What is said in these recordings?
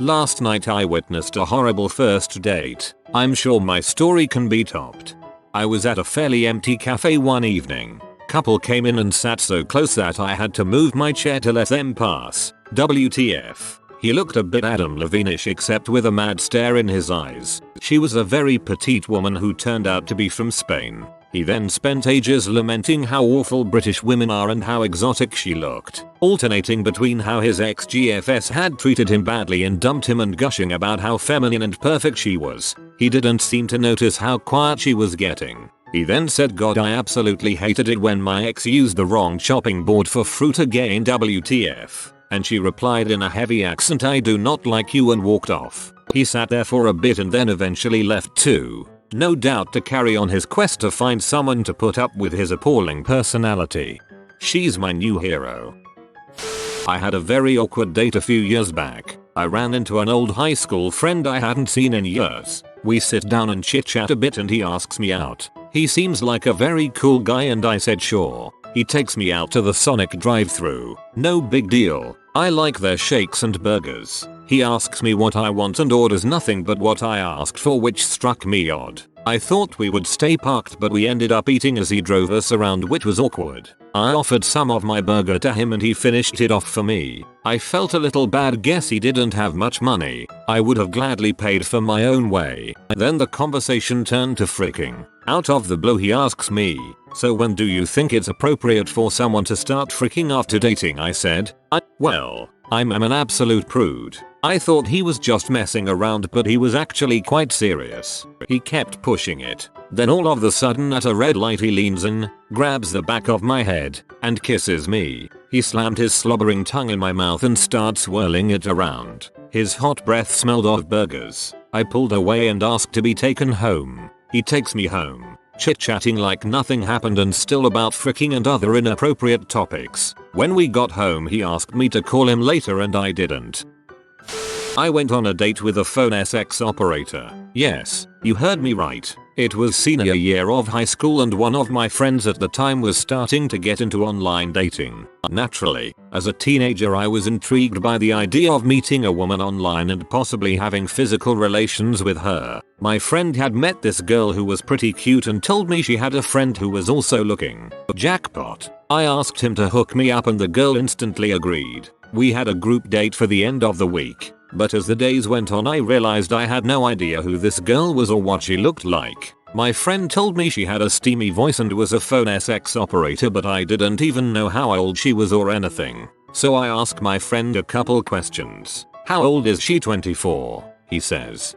Last night I witnessed a horrible first date. I'm sure my story can be topped. I was at a fairly empty cafe one evening. Couple came in and sat so close that I had to move my chair to let them pass. WTF. He looked a bit Adam Levine-ish except with a mad stare in his eyes. She was a very petite woman who turned out to be from Spain. He then spent ages lamenting how awful British women are and how exotic she looked, alternating between how his ex-GFS had treated him badly and dumped him and gushing about how feminine and perfect she was. He didn't seem to notice how quiet she was getting. He then said, "God, I absolutely hated it when my ex used the wrong chopping board for fruit again, WTF." And she replied in a heavy accent, "I do not like you," and walked off. He sat there for a bit and then eventually left too. No doubt to carry on his quest to find someone to put up with his appalling personality. She's my new hero. I had a very awkward date a few years back. I ran into an old high school friend I hadn't seen in years. We sit down and chit chat a bit and he asks me out. He seems like a very cool guy and I said sure. He takes me out to the Sonic drive-thru. No big deal. I like their shakes and burgers. He asks me what I want and orders nothing but what I asked for, which struck me odd. I thought we would stay parked but we ended up eating as he drove us around, which was awkward. I offered some of my burger to him and he finished it off for me. I felt a little bad, guess he didn't have much money. I would have gladly paid for my own way. Then the conversation turned to fricking. Out of the blue he asks me, "So when do you think it's appropriate for someone to start fricking after dating?" I said, "Well, I'm an absolute prude." I thought he was just messing around but he was actually quite serious. He kept pushing it. Then all of a sudden at a red light he leans in, grabs the back of my head, and kisses me. He slammed his slobbering tongue in my mouth and starts swirling it around. His hot breath smelled of burgers. I pulled away and asked to be taken home. He takes me home, chit-chatting like nothing happened and still about fricking and other inappropriate topics. When we got home he asked me to call him later and I didn't. I went on a date with a phone sex operator. Yes, you heard me right. It was senior year of high school and one of my friends at the time was starting to get into online dating. Naturally, as a teenager I was intrigued by the idea of meeting a woman online and possibly having physical relations with her. My friend had met this girl who was pretty cute and told me she had a friend who was also looking. Jackpot. I asked him to hook me up and the girl instantly agreed. We had a group date for the end of the week. But as the days went on I realized I had no idea who this girl was or what she looked like. My friend told me she had a steamy voice and was a phone sex operator, but I didn't even know how old she was or anything. So I asked my friend a couple questions. "How old is she?" 24. He says,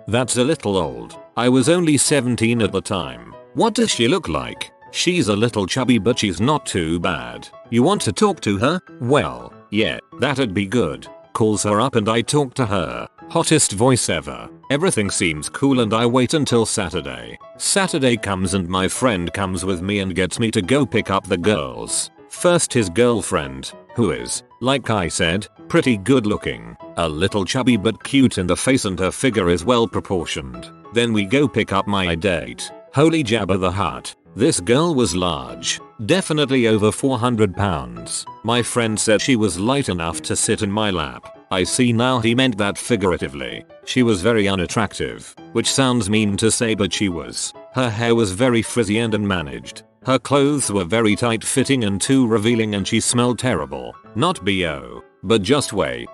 That's a little old. I was only 17 at the time. "What does she look like?" "She's a little chubby but she's not too bad. You want to talk to her?" "Well, yeah, that'd be good." Calls her up and I talk to her. Hottest voice ever. Everything seems cool and I wait until Saturday. Saturday comes and my friend comes with me and gets me to go pick up the girls. First his girlfriend, who is, like I said, pretty good looking. A little chubby but cute in the face and her figure is well proportioned. Then we go pick up my date. Holy Jabba the Hutt. This girl was large, definitely over 400 pounds. My friend said she was light enough to sit in my lap. I see now he meant that figuratively. She was very unattractive, which sounds mean to say but she was. Her hair was very frizzy and unmanaged. Her clothes were very tight fitting and too revealing and she smelled terrible. Not BO, but just way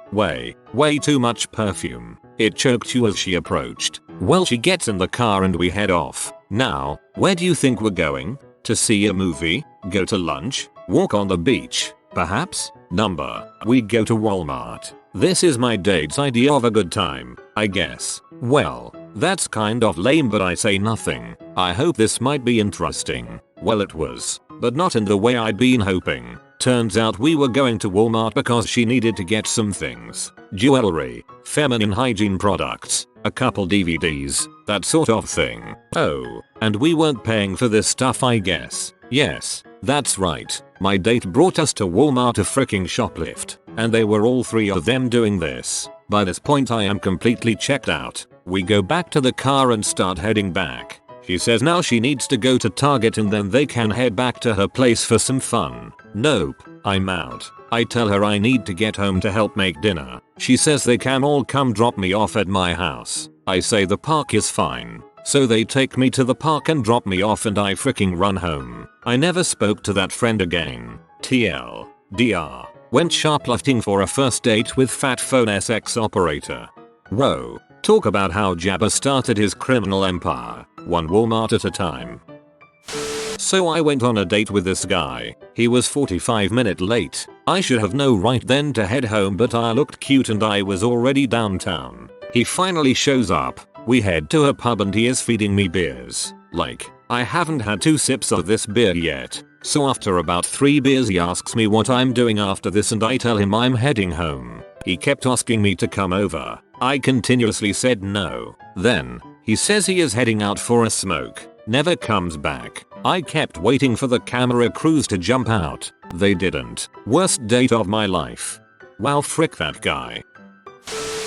too much perfume. It choked you as she approached. Well, she gets in the car and we head off. Now, where do you think we're going? To see a movie? Go to lunch? Walk on the beach? Perhaps? We go to Walmart. This is my date's idea of a good time, I guess. Well, that's kind of lame but I say nothing. I hope this might be interesting. Well, it was, but not in the way I'd been hoping. Turns out we were going to Walmart because she needed to get some things. Jewelry, feminine hygiene products, a couple DVDs, that sort of thing. Oh, and we weren't paying for this stuff, I guess. Yes, that's right. My date brought us to Walmart to fricking shoplift, and they were all three of them doing this. By this point I am completely checked out. We go back to the car and start heading back. She says now she needs to go to Target and then they can head back to her place for some fun. Nope, I'm out. I tell her I need to get home to help make dinner. She says they can all come drop me off at my house. I say the park is fine. So they take me to the park and drop me off and I freaking run home. I never spoke to that friend again. TLDR. Went shoplifting for a first date with fat phone SX operator. Whoa. Talk about how Jabba started his criminal empire, one Walmart at a time. So I went on a date with this guy. He was 45 minutes late. I should have known right then to head home, but I looked cute and I was already downtown. He finally shows up. We head to a pub and he is feeding me beers. Like, I haven't had 2 sips of this beer yet. So after about 3 beers he asks me what I'm doing after this and I tell him I'm heading home. He kept asking me to come over. I continuously said no. Then, he says he is heading out for a smoke. Never comes back. I kept waiting for the camera crews to jump out. They didn't. Worst date of my life. Wow, frick that guy.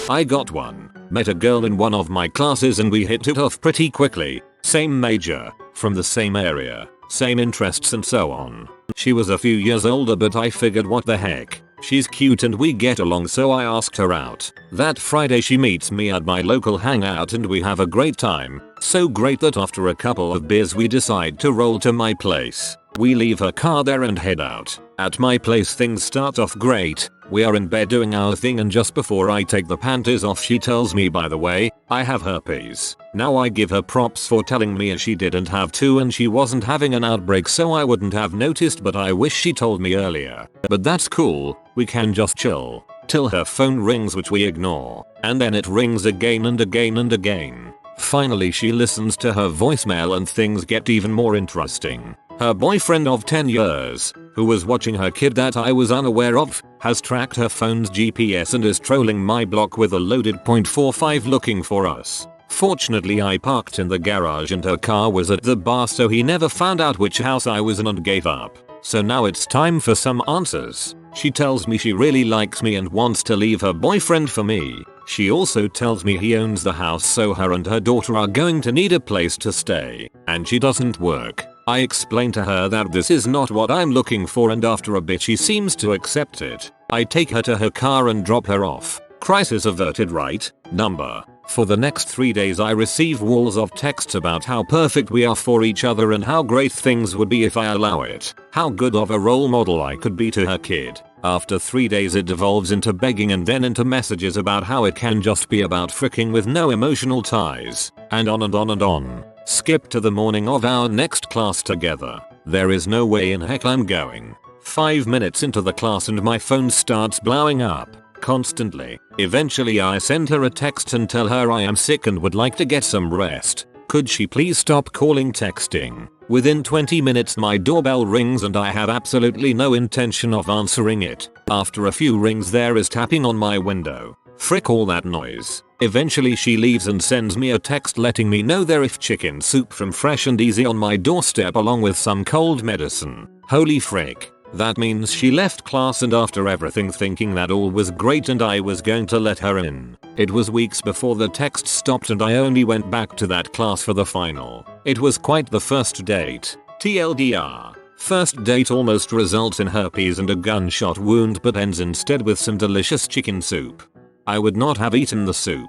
I got one. Met a girl in one of my classes and we hit it off pretty quickly. Same major, from the same area, same interests and so on. She was a few years older but I figured what the heck. She's cute and we get along, so I asked her out. That Friday she meets me at my local hangout and we have a great time. So great that after a couple of beers we decide to roll to my place. We leave her car there and head out. At my place things start off great. We are in bed doing our thing and just before I take the panties off she tells me, by the way, I have herpes. Now I give her props for telling me, as she didn't have to and she wasn't having an outbreak, so I wouldn't have noticed, but I wish she told me earlier. But that's cool, we can just chill. Till her phone rings, which we ignore. And then it rings again and again and again. Finally she listens to her voicemail and things get even more interesting. Her boyfriend of 10 years, who was watching her kid that I was unaware of, has tracked her phone's GPS and is trolling my block with a loaded .45 looking for us. Fortunately I parked in the garage and her car was at the bar, so he never found out which house I was in and gave up. So now it's time for some answers. She tells me she really likes me and wants to leave her boyfriend for me. She also tells me he owns the house, so her and her daughter are going to need a place to stay. And she doesn't work. I explain to her that this is not what I'm looking for and after a bit she seems to accept it. I take her to her car and drop her off. Crisis averted, right? Number. For the next 3 days I receive walls of texts about how perfect we are for each other and how great things would be if I allow it. How good of a role model I could be to her kid. After 3 days it devolves into begging and then into messages about how it can just be about fricking with no emotional ties. And on and on and on. Skip to the morning of our next class together. There is no way in heck I'm going. 5 minutes into the class and my phone starts blowing up. Constantly. Eventually I send her a text and tell her I am sick and would like to get some rest. Could she please stop calling texting? Within 20 minutes my doorbell rings and I have absolutely no intention of answering it. After a few rings there is tapping on my window. Frick all that noise. Eventually she leaves and sends me a text letting me know there is chicken soup from Fresh and Easy on my doorstep along with some cold medicine. Holy frick. That means she left class and after everything thinking that all was great and I was going to let her in. It was weeks before the text stopped and I only went back to that class for the final. It was quite the first date. TLDR. First date almost results in herpes and a gunshot wound but ends instead with some delicious chicken soup. I would not have eaten the soup.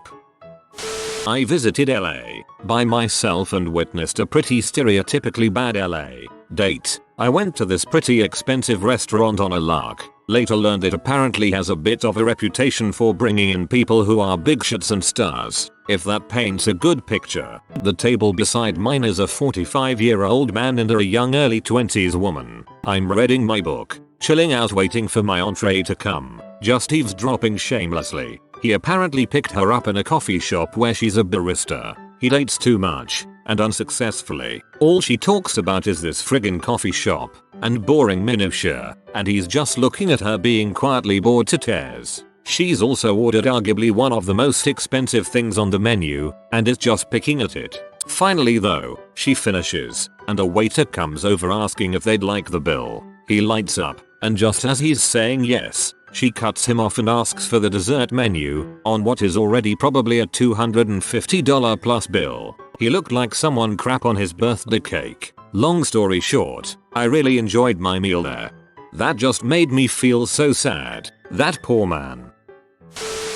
I visited LA by myself and witnessed a pretty stereotypically bad LA date. I went to this pretty expensive restaurant on a lark. Later learned it apparently has a bit of a reputation for bringing in people who are big shots and stars. If that paints a good picture. The table beside mine is a 45-year-old man and a young early 20s woman. I'm reading my book, chilling out waiting for my entree to come, just eavesdropping shamelessly. He apparently picked her up in a coffee shop where she's a barista. He dates too much, and unsuccessfully. All she talks about is this friggin' coffee shop, and boring minutia, and he's just looking at her being quietly bored to tears. She's also ordered arguably one of the most expensive things on the menu, and is just picking at it. Finally though, she finishes, and a waiter comes over asking if they'd like the bill. He lights up, and just as he's saying yes, she cuts him off and asks for the dessert menu on what is already probably a $250 plus bill. He looked like someone crap on his birthday cake. Long story short, I really enjoyed my meal there. That just made me feel so sad. That poor man.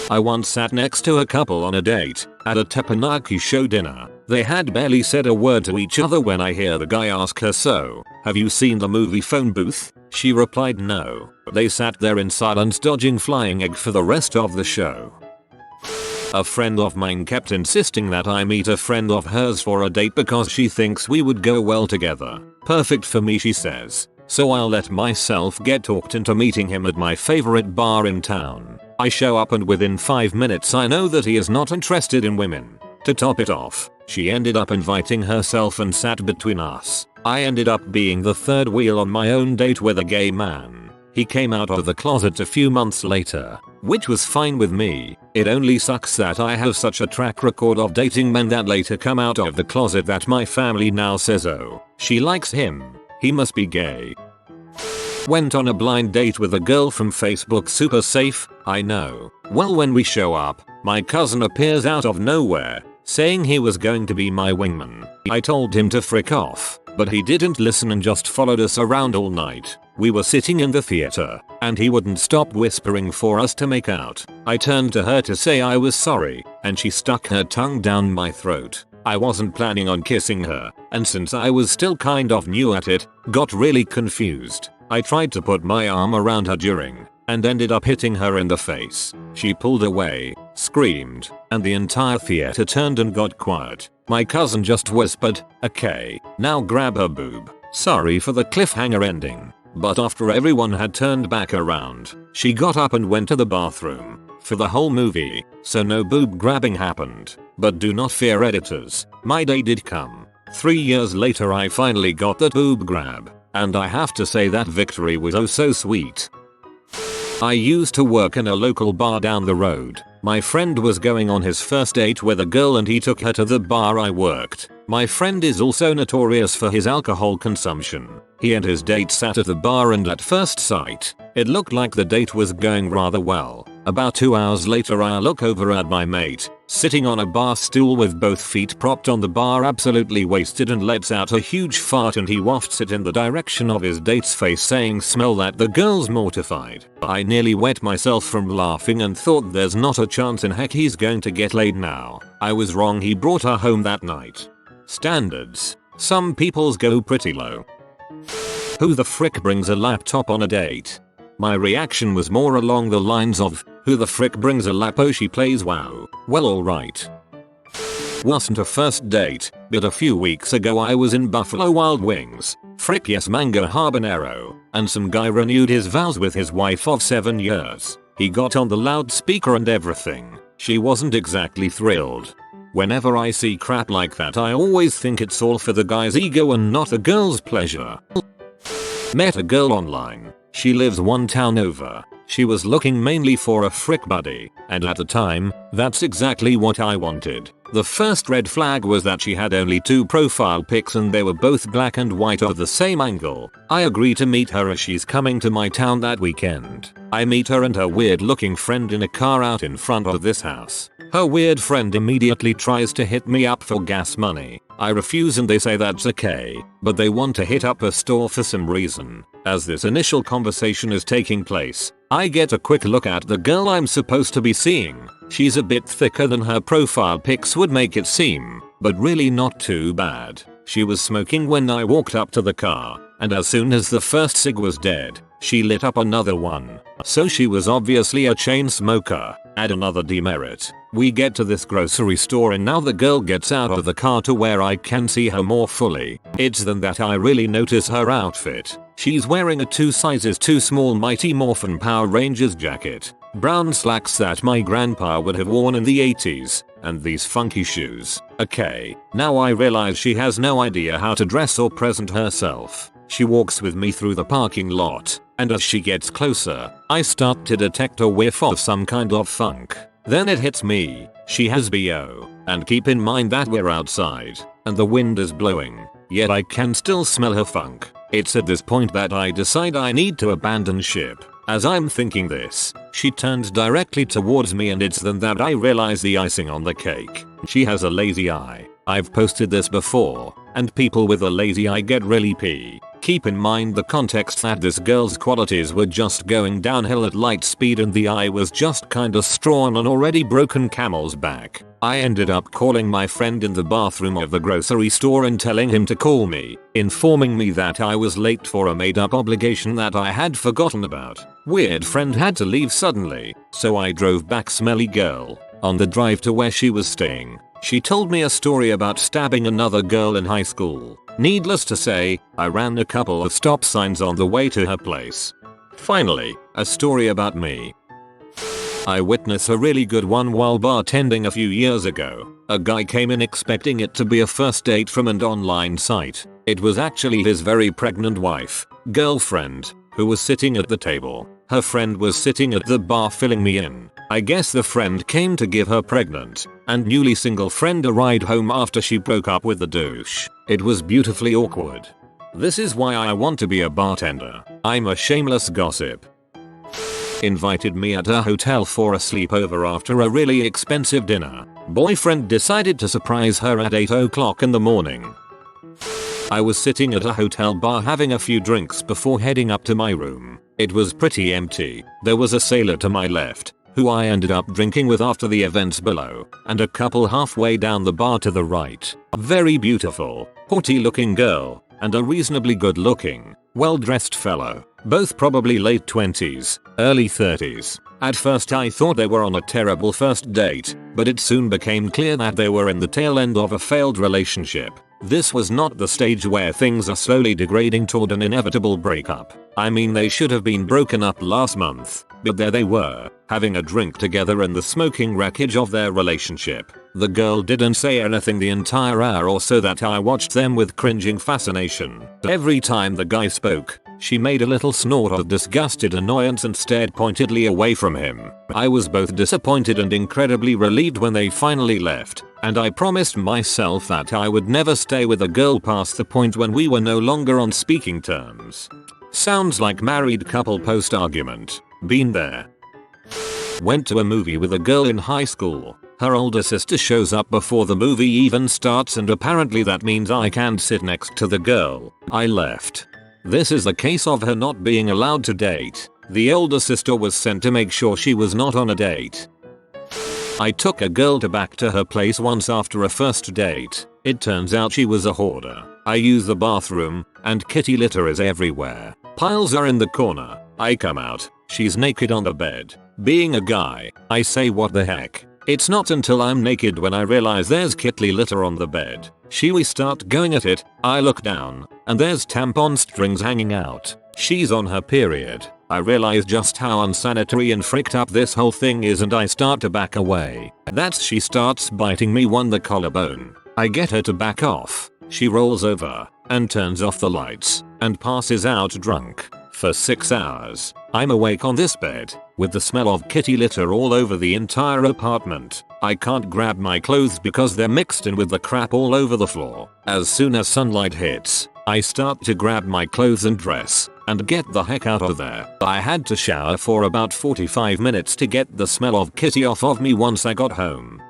I once sat next to a couple on a date at a teppanyaki show dinner. They had barely said a word to each other when I hear the guy ask her, "So, have you seen the movie Phone Booth?" She replied no. They sat there in silence dodging flying egg for the rest of the show. A friend of mine kept insisting that I meet a friend of hers for a date because she thinks we would go well together. Perfect for me, she says. So I'll let myself get talked into meeting him at my favorite bar in town. I show up and within 5 minutes I know that he is not interested in women. To top it off, she ended up inviting herself and sat between us. I ended up being the third wheel on my own date with a gay man. He came out of the closet a few months later, which was fine with me. It only sucks that I have such a track record of dating men that later come out of the closet that my family now says, "Oh, she likes him. He must be gay." Went on a blind date with a girl from Facebook. Super safe, I know. Well, when we show up, my cousin appears out of nowhere, saying he was going to be my wingman. I told him to frick off, but he didn't listen and just followed us around all night. We were sitting in the theater, and he wouldn't stop whispering for us to make out. I turned to her to say I was sorry, and she stuck her tongue down my throat. I wasn't planning on kissing her, and since I was still kind of new at it, got really confused. I tried to put my arm around her during, and ended up hitting her in the face. She pulled away, screamed, and the entire theater turned and got quiet. My cousin just whispered, "Okay, now grab her boob." Sorry for the cliffhanger ending, but after everyone had turned back around, she got up and went to the bathroom for the whole movie, so no boob grabbing happened. But do not fear, editors, my day did come. 3 years later I finally got that boob grab, and I have to say that victory was oh so sweet. I used to work in a local bar down the road. My friend was going on his first date with a girl and he took her to the bar I worked. My friend is also notorious for his alcohol consumption. He and his date sat at the bar and at first sight, it looked like the date was going rather well. About 2 hours later I look over at my mate, sitting on a bar stool with both feet propped on the bar, absolutely wasted, and lets out a huge fart and he wafts it in the direction of his date's face saying, "Smell that." The girl's mortified. I nearly wet myself from laughing and thought there's not a chance in heck he's going to get laid now. I was wrong, he brought her home that night. Standards. Some people's go pretty low. Who the frick brings a laptop on a date? My reaction was more along the lines of, who the frick brings a lap? Oh, she plays WoW. Well, alright. Wasn't a first date, but a few weeks ago I was in Buffalo Wild Wings, frick yes, mango habanero, and some guy renewed his vows with his wife of 7 years. He got on the loudspeaker and everything. She wasn't exactly thrilled. Whenever I see crap like that I always think it's all for the guy's ego and not the girl's pleasure. Met a girl online. She lives one town over. She was looking mainly for a frick buddy, and at the time, that's exactly what I wanted. The first red flag was that she had only 2 profile pics and they were both black and white of the same angle. I agree to meet her as she's coming to my town that weekend. I meet her and her weird looking friend in a car out in front of this house. Her weird friend immediately tries to hit me up for gas money. I refuse and they say that's okay, but they want to hit up a store for some reason. As this initial conversation is taking place, I get a quick look at the girl I'm supposed to be seeing. She's a bit thicker than her profile pics would make it seem, but really not too bad. She was smoking when I walked up to the car, and as soon as the first cig was dead, she lit up another one. So she was obviously a chain smoker. Add another demerit. We get to this grocery store and now the girl gets out of the car to where I can see her more fully. It's then that I really notice her outfit. She's wearing a 2 sizes too small Mighty Morphin Power Rangers jacket, brown slacks that my grandpa would have worn in the 80s, and these funky shoes. Okay, now I realize she has no idea how to dress or present herself. She walks with me through the parking lot, and as she gets closer, I start to detect a whiff of some kind of funk. Then it hits me, she has BO, and keep in mind that we're outside, and the wind is blowing, yet I can still smell her funk. It's at this point that I decide I need to abandon ship. As I'm thinking this, she turns directly towards me and it's then that I realize the icing on the cake. She has a lazy eye. I've posted this before, and people with a lazy eye get really pee. Keep in mind the context that this girl's qualities were just going downhill at light speed and the eye was just kinda straw on an already broken camel's back. I ended up calling my friend in the bathroom of the grocery store and telling him to call me, informing me that I was late for a made-up obligation that I had forgotten about. Weird friend had to leave suddenly, so I drove back smelly girl. On the drive to where she was staying, she told me a story about stabbing another girl in high school. Needless to say, I ran a couple of stop signs on the way to her place. Finally, a story about me. I witnessed a really good one while bartending a few years ago. A guy came in expecting it to be a first date from an online site. It was actually his very pregnant wife, girlfriend, who was sitting at the table. Her friend was sitting at the bar filling me in. I guess the friend came to give her pregnant and newly single friend a ride home after she broke up with the douche. It was beautifully awkward. This is why I want to be a bartender. I'm a shameless gossip. Invited me at a hotel for a sleepover after a really expensive dinner. Boyfriend decided to surprise her at 8 o'clock in the morning. I was sitting at a hotel bar having a few drinks before heading up to my room. It was pretty empty. There was a sailor to my left, who I ended up drinking with after the events below, and a couple halfway down the bar to the right. A very beautiful, haughty looking girl, and a reasonably good looking, well-dressed fellow. Both probably late 20s, early 30s. At first I thought they were on a terrible first date, but it soon became clear that they were in the tail end of a failed relationship. This was not the stage where things are slowly degrading toward an inevitable breakup. I mean, they should have been broken up last month, but there they were, having a drink together in the smoking wreckage of their relationship. The girl didn't say anything the entire hour or so that I watched them with cringing fascination. Every time the guy spoke, she made a little snort of disgusted annoyance and stared pointedly away from him. I was both disappointed and incredibly relieved when they finally left, and I promised myself that I would never stay with a girl past the point when we were no longer on speaking terms. Sounds like married couple post-argument. Been there. Went to a movie with a girl in high school. Her older sister shows up before the movie even starts and apparently that means I can't sit next to the girl. I left. This is the case of her not being allowed to date. The older sister was sent to make sure she was not on a date. I took a girl back to her place once after a first date. It turns out she was a hoarder. I use the bathroom, and kitty litter is everywhere. Piles are in the corner. I come out. She's naked on the bed. Being a guy, I say what the heck. It's not until I'm naked when I realize there's kitty litter on the bed. We start going at it. I look down, and there's tampon strings hanging out. She's on her period. I realize just how unsanitary and fricked up this whole thing is and I start to back away. That's she starts biting me on the collarbone. I get her to back off. She rolls over and turns off the lights and passes out drunk. For 6 hours, I'm awake on this bed with the smell of kitty litter all over the entire apartment. I can't grab my clothes because they're mixed in with the crap all over the floor. As soon as sunlight hits, I start to grab my clothes and dress and get the heck out of there. I had to shower for about 45 minutes to get the smell of kitty off of me once I got home.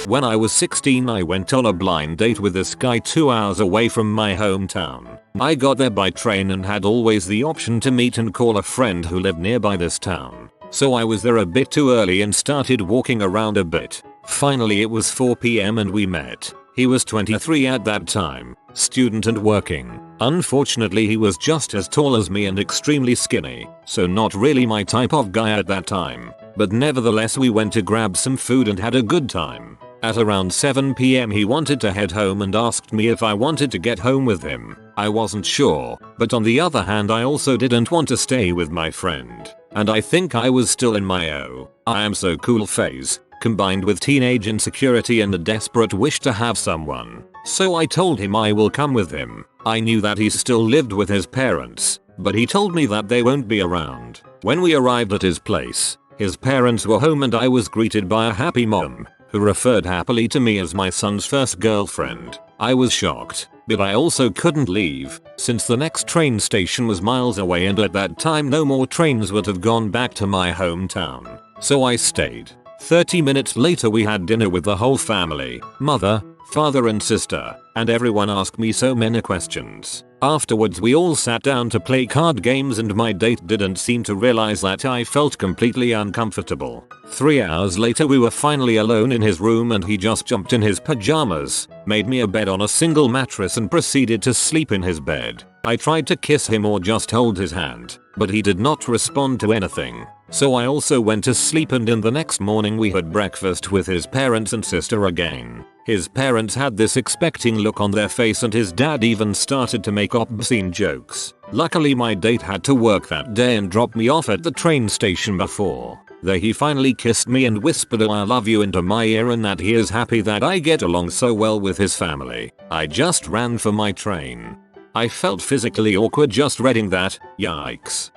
When I was 16 I went on a blind date with this guy 2 hours away from my hometown. I got there by train and had always the option to meet and call a friend who lived nearby this town. So I was there a bit too early and started walking around a bit. Finally it was 4 PM and we met. He was 23 at that time, student and working. Unfortunately he was just as tall as me and extremely skinny, so not really my type of guy at that time. But nevertheless we went to grab some food and had a good time. At around 7 PM he wanted to head home and asked me if I wanted to get home with him. I wasn't sure, but on the other hand I also didn't want to stay with my friend. And I think I was still in my "oh, I am so cool" phase, combined with teenage insecurity and a desperate wish to have someone. So I told him I will come with him. I knew that he still lived with his parents, but he told me that they won't be around. When we arrived at his place, his parents were home and I was greeted by a happy mom, who referred happily to me as my son's first girlfriend. I was shocked, but I also couldn't leave, since the next train station was miles away and at that time no more trains would have gone back to my hometown. So I stayed. 30 minutes later we had dinner with the whole family, mother, father and sister, and everyone asked me so many questions. Afterwards we all sat down to play card games and my date didn't seem to realize that I felt completely uncomfortable. 3 hours later we were finally alone in his room and he just jumped in his pajamas, made me a bed on a single mattress and proceeded to sleep in his bed. I tried to kiss him or just hold his hand, but he did not respond to anything. So I also went to sleep and in the next morning we had breakfast with his parents and sister again. His parents had this expecting look on their face and his dad even started to make obscene jokes. Luckily my date had to work that day and dropped me off at the train station before. There he finally kissed me and whispered "I love you" into my ear and that he is happy that I get along so well with his family. I just ran for my train. I felt physically awkward just reading that, yikes.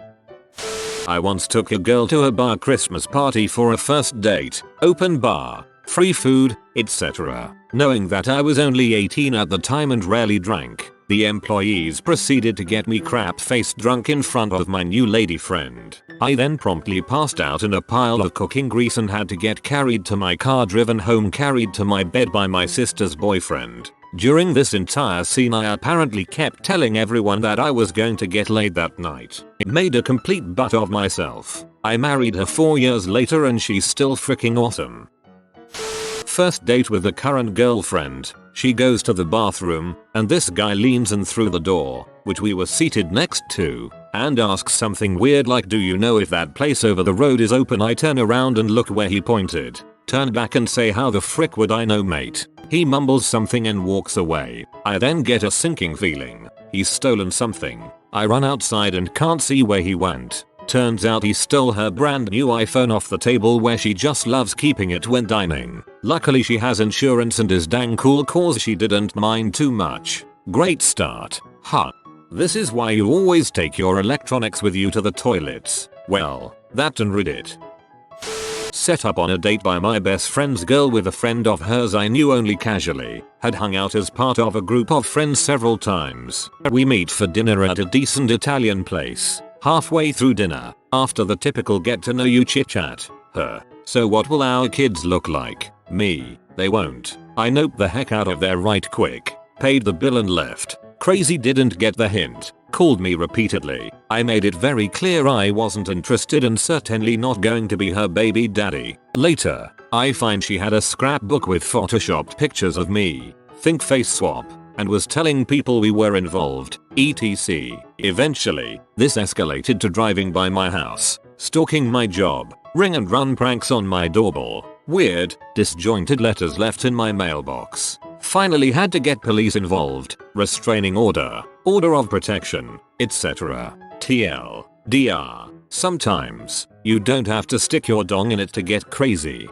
I once took a girl to a bar Christmas party for a first date, open bar, free food, etc. Knowing that I was only 18 at the time and rarely drank, the employees proceeded to get me crap-faced drunk in front of my new lady friend. I then promptly passed out in a pile of cooking grease and had to get carried to my car, driven home, carried to my bed by my sister's boyfriend. During this entire scene I apparently kept telling everyone that I was going to get laid that night. It made a complete butt of myself. I married her 4 years later and she's still freaking awesome. First date with the current girlfriend. She goes to the bathroom and this guy leans in through the door, which we were seated next to, and asks something weird like, "Do you know if that place over the road is open?" I turn around and look where he pointed. Turn back and say, "How the frick would I know, mate?" He mumbles something and walks away. I then get a sinking feeling. He's stolen something. I run outside and can't see where he went. Turns out he stole her brand new iPhone off the table where she just loves keeping it when dining. Luckily she has insurance and is dang cool cause she didn't mind too much. Great start. Huh. This is why you always take your electronics with you to the toilets. Well, that and Reddit. Set up on a date by my best friend's girl with a friend of hers I knew only casually. Had hung out as part of a group of friends several times. We meet for dinner at a decent Italian place. Halfway through dinner, after the typical get to know you chit chat, her, "So what will our kids look like?" Me, "They won't." I noped the heck out of there right quick. Paid the bill and left. Crazy didn't get the hint. Called me repeatedly. I made it very clear I wasn't interested and certainly not going to be her baby daddy. Later, I find she had a scrapbook with photoshopped pictures of me. Think face swap. And was telling people we were involved, etc. Eventually, this escalated to driving by my house, stalking my job, ring and run pranks on my doorbell, weird, disjointed letters left in my mailbox. Finally had to get police involved, restraining order, order of protection, etc. TL, DR. Sometimes, you don't have to stick your dong in it to get crazy.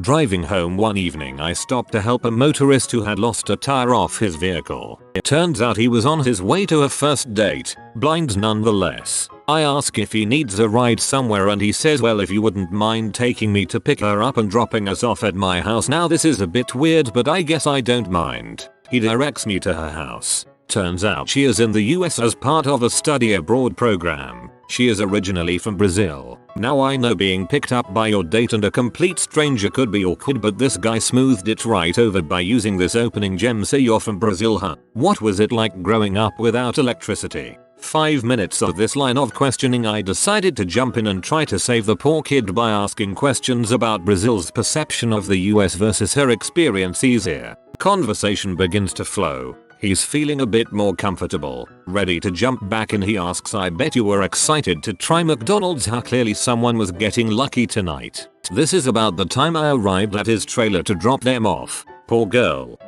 Driving home one evening I stopped to help a motorist who had lost a tire off his vehicle. It turns out he was on his way to a first date, blind nonetheless. I ask if he needs a ride somewhere and he says, "Well, if you wouldn't mind taking me to pick her up and dropping us off at my house." Now this is a bit weird but I guess I don't mind. He directs me to her house. Turns out she is in the US as part of a study abroad program. She is originally from Brazil. Now I know being picked up by your date and a complete stranger could be awkward, but this guy smoothed it right over by using this opening gem. "Say you're from Brazil, huh? What was it like growing up without electricity?" 5 minutes of this line of questioning I decided to jump in and try to save the poor kid by asking questions about Brazil's perception of the US versus her experience easier. Conversation begins to flow. He's feeling a bit more comfortable, ready to jump back in. He asks, "I bet you were excited to try McDonald's, huh?" Clearly someone was getting lucky tonight. This is about the time I arrived at his trailer to drop them off. Poor girl.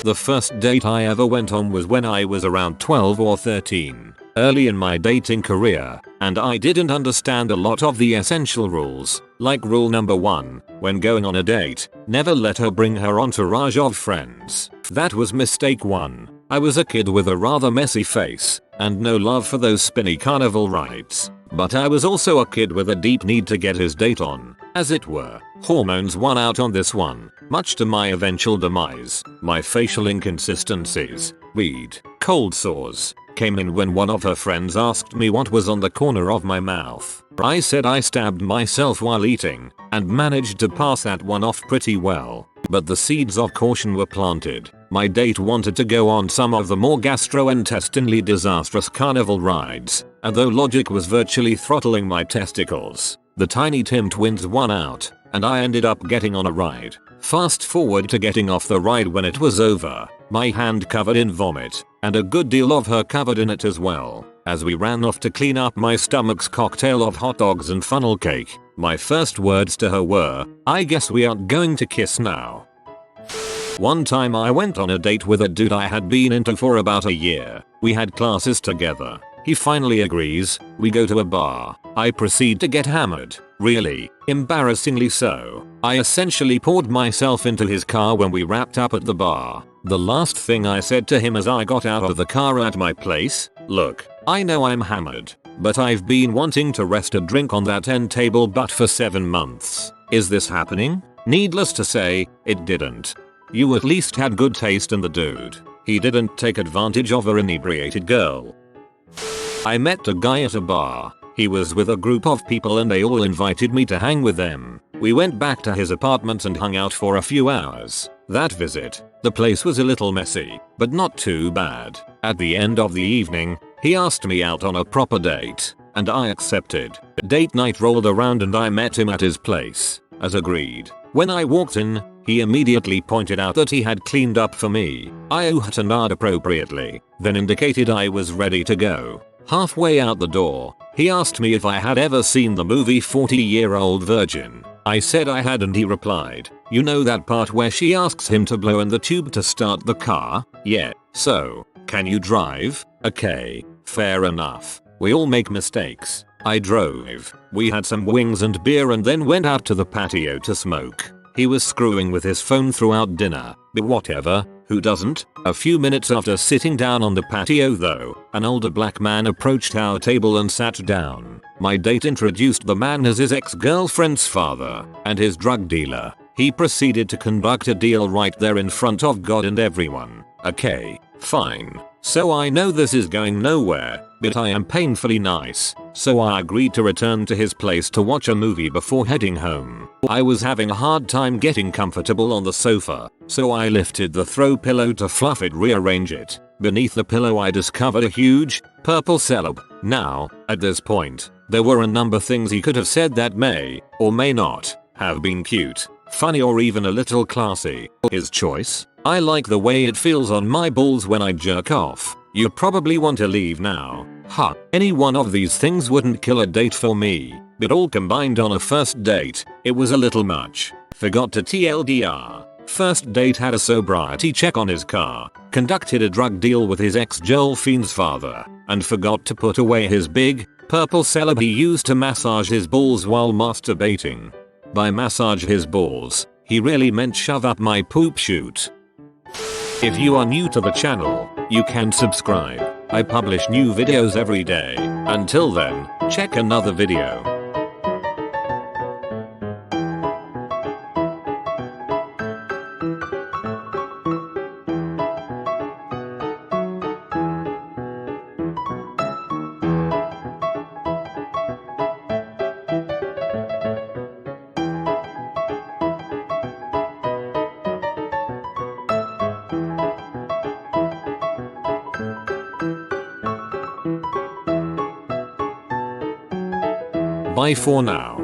The first date I ever went on was when I was around 12 or 13, early in my dating career, and I didn't understand a lot of the essential rules, like rule number 1, when going on a date, never let her bring her entourage of friends. That was mistake 1. I was a kid with a rather messy face, and no love for those spinny carnival rides. But I was also a kid with a deep need to get his date on, as it were. Hormones won out on this one, much to my eventual demise. My facial inconsistencies, weed, cold sores, came in when one of her friends asked me what was on the corner of my mouth. I said I stabbed myself while eating, and managed to pass that one off pretty well. But the seeds of caution were planted. My date wanted to go on some of the more gastrointestinally disastrous carnival rides, and though logic was virtually throttling my testicles, the Tiny Tim twins won out, and I ended up getting on a ride. Fast forward to getting off the ride when it was over, my hand covered in vomit, and a good deal of her covered in it as well. As we ran off to clean up my stomach's cocktail of hot dogs and funnel cake, my first words to her were, "I guess we aren't going to kiss now." One time I went on a date with a dude I had been into for about a year. We had classes together. He finally agrees. We go to a bar. I proceed to get hammered. Really, embarrassingly so. I essentially poured myself into his car when we wrapped up at the bar. The last thing I said to him as I got out of the car at my place, "Look, I know I'm hammered, but I've been wanting to rest a drink on that end table but for 7 months. Is this happening?" Needless to say, it didn't. You at least had good taste in the dude. He didn't take advantage of an inebriated girl. I met a guy at a bar. He was with a group of people and they all invited me to hang with them. We went back to his apartment and hung out for a few hours. That visit, the place was a little messy, but not too bad. At the end of the evening, he asked me out on a proper date, and I accepted. Date night rolled around and I met him at his place, as agreed. When I walked in, he immediately pointed out that he had cleaned up for me. I oohed and ahed appropriately, then indicated I was ready to go. Halfway out the door, he asked me if I had ever seen the movie 40-Year-Old Virgin. I said I had and he replied, "You know that part where she asks him to blow in the tube to start the car? Yeah. So, can you drive? Okay, fair enough. We all make mistakes." I drove. We had some wings and beer and then went out to the patio to smoke. He was screwing with his phone throughout dinner, but whatever, who doesn't? A few minutes after sitting down on the patio though, an older black man approached our table and sat down. My date introduced the man as his ex-girlfriend's father and his drug dealer. He proceeded to conduct a deal right there in front of God and everyone. Okay, fine. So I know this is going nowhere, but I am painfully nice, so I agreed to return to his place to watch a movie before heading home. I was having a hard time getting comfortable on the sofa, so I lifted the throw pillow to fluff it, rearrange it. Beneath the pillow I discovered a huge, purple celeb. Now, at this point, there were a number of things he could have said that may, or may not, have been cute, funny or even a little classy. His choice? "I like the way it feels on my balls when I jerk off. You probably want to leave now." Huh. Any one of these things wouldn't kill a date for me, but all combined on a first date, it was a little much. Forgot to TLDR. First date had a sobriety check on his car, conducted a drug deal with his ex-girlfriend's father, and forgot to put away his big, purple celeb he used to massage his balls while masturbating. By massage his balls, he really meant shove up my poop chute. If you are new to the channel, you can subscribe. I publish new videos every day. Until then, check another video. Bye for now.